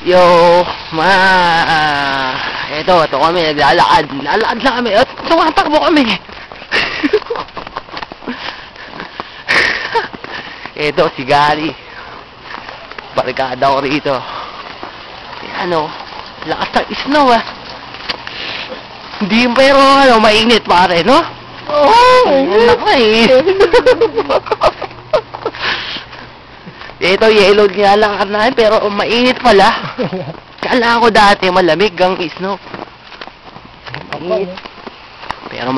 Yo, ito kami, naglalakad. Naglalakad na kami. At tumatakbo kami. Ito, si Gary. Barikada ko rito. Ano, lakas ng snow Hindi pero mainit pare, no? Oo, mainit na Ito, yellow nga lang karnahan, pero mainit pala. Kala ko dati malamig ang snow. Mainit. Pero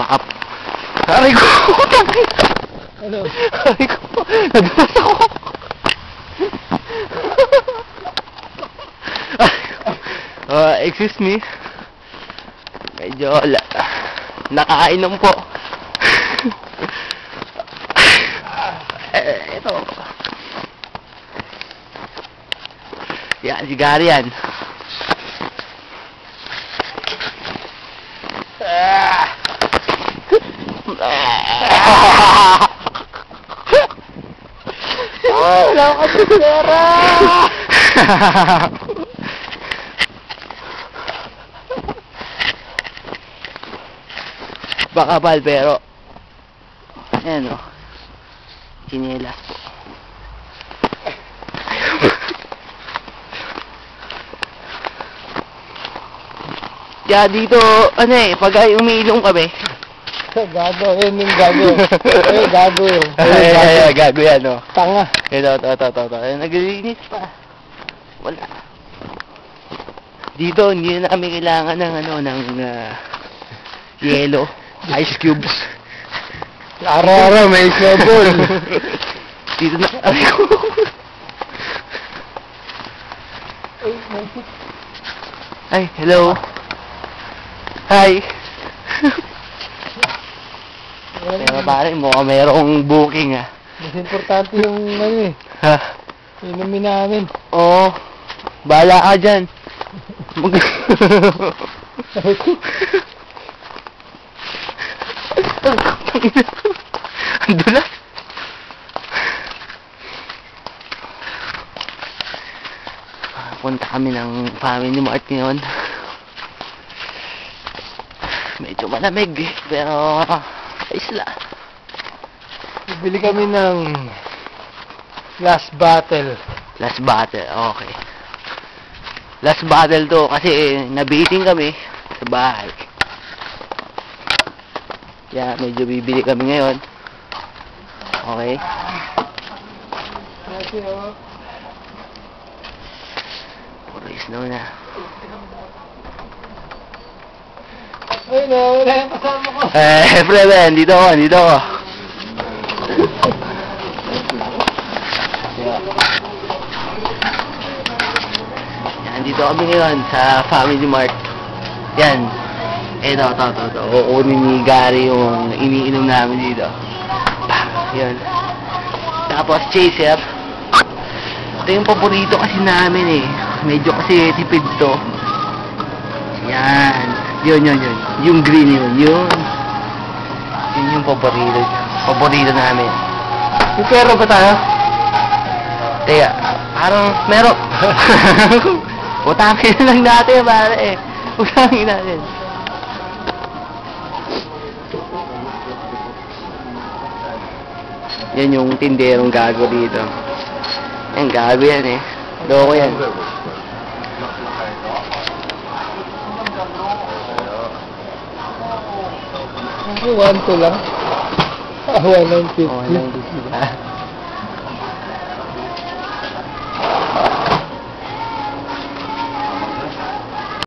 Aray ko! Ano? Aray ko! Nadulas ako! Excuse me. Medyo nakainom po. Ito. Yan, si Gary yan. Wala ka sa pera! Bakabal pero ayan chinelas po. Kaya dito pag umiinom kami gago, yun yung gago. Gago yun. Gago yan Tanga. Ito naglilinis pa. Wala dito, hindi na kami kailangan ng yelo, ice cubes. Araw-araw may snowball. Dito na Ay, hello. Hi. Pero pare, mukhang mayroong booking Mas importante yung Ha? inumin namin. Oo. Bahala ka dyan. Ang dulas. Punta kami ng Family Mart ngayon. Medyo malamig pero isla. Bibili kami ng last battle. Last battle, okay. Last battle to kasi nabiting kami sa bahay. Kaya medyo bibili kami ngayon. Okay. Puro snow na. Ay no, wala yung kasama ko. Preben, dito ako. Yan, dito kami ngayon sa Family Mart. Yan. Ito. Kukunin ni Gary yung iniinom namin dito. Yan. Tapos chaser. Ito yung paborito kasi namin Medyo kasi tipid to. Yan. Yun. Yung green yun. Yun yung paborito. Paborito namin. May pera ba tayo? Teka, parang meron. Utangin lang natin, pare. Utangin natin. Yan yung tinderong gago dito. Yan, gago yan Loko yan. Ako, 1-2 lang. 1-9-50. 190.